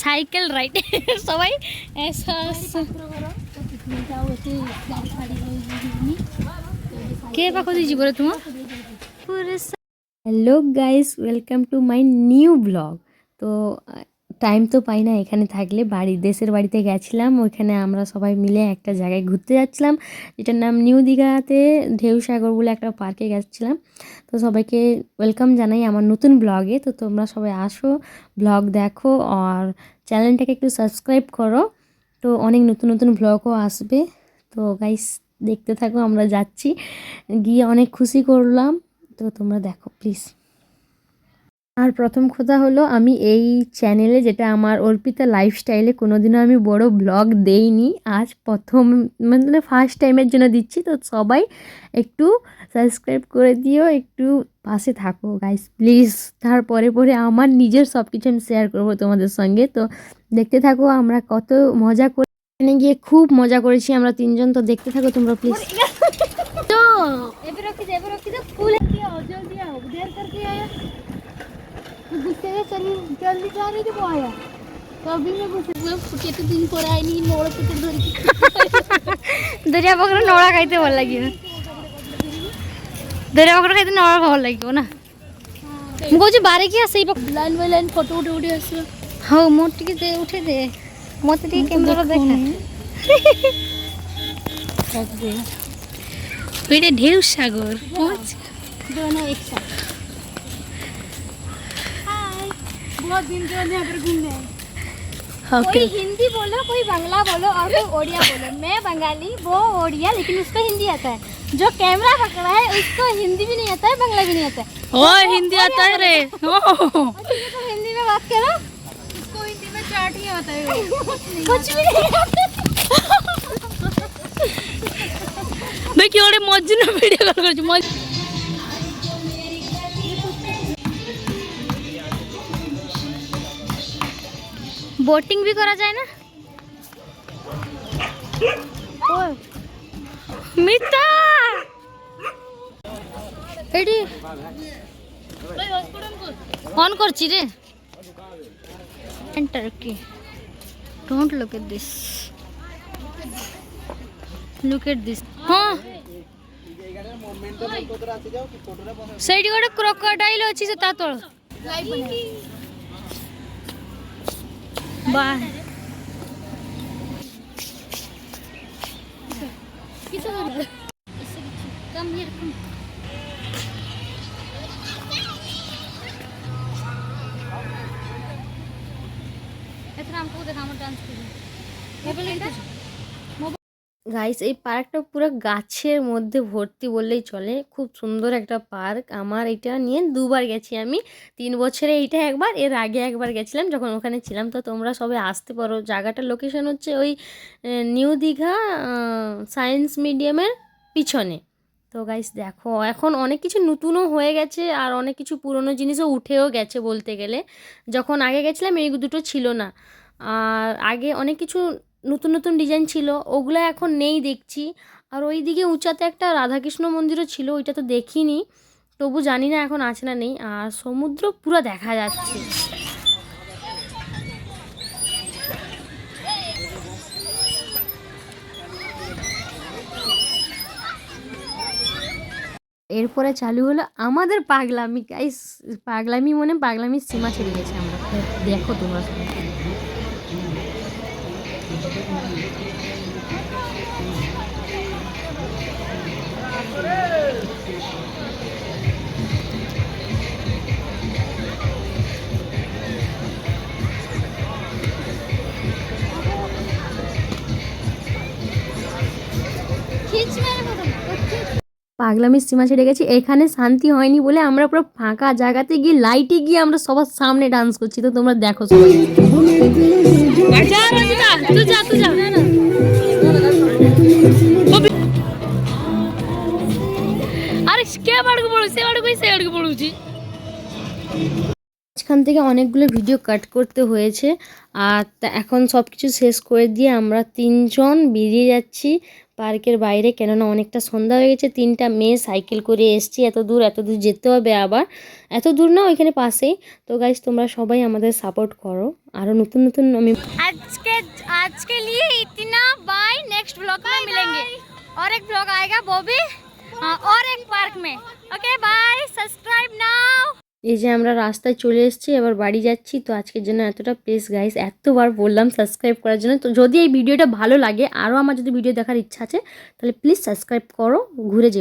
Cycle ride সবাই কে পাখো দিয়েছি বলে তোমার। Hello guys, welcome to my new blog. তো টাইম তো পাই না এখানে থাকলে, দেশের বাড়িতে গেছিলাম, ওইখানে আমরা সবাই মিলে একটা জায়গায় ঘুরতে যাচ্ছিলাম যেটার নাম নিউ দীঘাতে ঢেউসাগর বলে একটা পার্কে গেছিলাম। তো সবাইকে ওয়েলকাম জানাই আমার নতুন ব্লগে। তো তোমরা সবাই আসো, ব্লগ দেখো আর চ্যানেলটাকে একটু সাবস্ক্রাইব করো। তো অনেক নতুন নতুন ব্লগও আসবে। তো গাইস দেখতে থাকো, আমরা যাচ্ছি, গিয়ে অনেক খুশি করলাম। তো তোমরা দেখো প্লিজ। আর প্রথম কথা হলো, আমি এই চ্যানেলে, যেটা আমার অর্পিতা লাইফস্টাইলে, কোনোদিনও আমি বড় ব্লগ দেইনি, আজ প্রথম, মানে ফার্স্ট টাইমের জন্য দিচ্ছি। তো সবাই একটু সাবস্ক্রাইব করে দিও, একটু পাশে থাকো গাইস প্লিজ। তারপরে পরে আমার নিজের সব কিছু আমি শেয়ার করবো তোমাদের সঙ্গে। তো দেখতে থাকো আমরা কত মজা করি, এখানে গিয়ে খুব মজা করেছি আমরা তিনজন। তো দেখতে থাকো তোমরা প্লিজ। তো এবার রখি দে ফুল आओ जल्दी आओ, देर करके आया गुस्से में चली जल्दी जा रही थी वो आया तो अभी मैं गुस्से में फुटे तो दिन पर आई नहीं नोड़ पुटे धरी दरिया पकड़ नोड़ा खाइते ভাল লাগিব दरिया पकड़ खाइते नोड़ा ভাল লাগিব না ମୁଁ କହୁଛି ବାରେ କି ଆସେଇ ଲାଇନ୍ ବାଇ ଲାଇନ୍ ଫଟୋ ଉଠେ ଉଠେ ଆସିବ। ହଉ ମୋ ଟିକେ ଦେ ଉଠେଇ ଦେ, ମୋତେ ଟିକେ କ୍ୟାମେରା ଦେଖା। बेटे ढेउसागर पहुंच दोनों एक साथ। हाय, बहुत दिन के बाद यहाँ पर घूमने आए। कोई हिंदी बोलो, कोई बांग्ला बोलो और कोई ओडिया बोलो। मैं बंगाली, वो ओडिया, लेकिन उसको हिंदी आता है। जो कैमरा पकड़ा है उसको हिंदी भी नहीं आता है, बांग्ला भी नहीं आता है। ओ हिंदी आता है रे। तो हिंदी में बात करो, उसको हिंदी में चाट ही आता है, कुछ भी नहीं आता। मैं क्यों रे मौज ना वीडियो कॉल कर मौज। बोटिंग भी करा जाए ना। ओए मिता एडी ऑन करची रे एंटर की। Don't look at this, look at this. हाँ ସେଇଠି ଗୋଟେ କ୍ରୋକୋଡାଇଲ ଅଛି, ସେ ତା ତଳ ବାଏ। এখানে আমাকে দেখা আমার ডান্স করি গাইস। এই পার্কটা পুরো গাছের মধ্যে ভর্তি বললেই চলে, খুব সুন্দর একটা পার্ক। আমার এটা নিয়ে দুবার গেছি আমি, 3 বছরে এইটা একবার, এর আগে একবার গেছিলাম যখন ওখানে ছিলাম। তো তোমরা সবাই আসতে পারো। জায়গাটার লোকেশন হচ্ছে ওই নিউ দীঘা সায়েন্স মিডিয়ামের পিছনে। তো গাইস দেখো, এখন অনেক কিছু নতুনও হয়ে গেছে আর অনেক কিছু পুরনো জিনিসও উঠেও গেছে বলতে গেলে। যখন আগে গেছিলাম এই দুটো ছিল না, আর আগে অনেক কিছু নতুন নতুন ডিজাইন ছিল, ওগুলো এখন নেই দেখছি। আর ওই দিকে উঁচাতে একটা রাধাকৃষ্ণ মন্দিরও ছিল, ওইটা তো দেখিনি, তবু জানি না এখন আছে না নেই। আর সমুদ্র পুরো দেখা যাচ্ছে। এরপরে চালু হলো আমাদের পাগলামি গাইস। পাগলামি মনে পাগলামির সীমা ছেড়ে গেছে আমরা। দেখো তোমরা সবাই। পাগলামির সীমা ছেড়ে গেছি। এখানে শান্তি হয়নি বলে আমরা পুরো ফাঁকা জায়গাতে গিয়ে লাইটে গিয়ে আমরা সবার সামনে ডান্স করছি। তো তোমরা দেখো সবাই। মাঝখান থেকে অনেকগুলো ভিডিও কাট করতে হয়েছে। আর এখন সব কিছু শেষ করে দিয়ে আমরা 3 জন বেরিয়ে যাচ্ছি পার্কের বাইরে, কেননা অনেকটা সন্ধ্যা হয়ে গেছে। 3টা মেয়ে সাইকেল করে এসছি, এত দূর যেতে হবে, আবার এত দূর না, ওইখানে পাশেই। তো গাইস তোমরা সবাই আমাদের সাপোর্ট করো, আরও নতুন নতুন আমি आज के लिए इतना, बाय। नेक्स्ट ब्लॉग में मिलेंगे और एक ब्लॉग आएगा वो भी और एक पार्क में। Okay bye, subscribe now. এই যে আমরা রাস্তায় চলে এসেছি, এবার বাড়ি যাচ্ছি। তো আজকের জন্য এতটা। প্লিজ গাইস, এতবার বললাম সাবস্ক্রাইব করার জন্য। তো যদি এই ভিডিওটা ভালো লাগে, আরও আমার যদি ভিডিও দেখার ইচ্ছা আছে, তাহলে প্লিজ সাবস্ক্রাইব করো, ঘুরে যেও।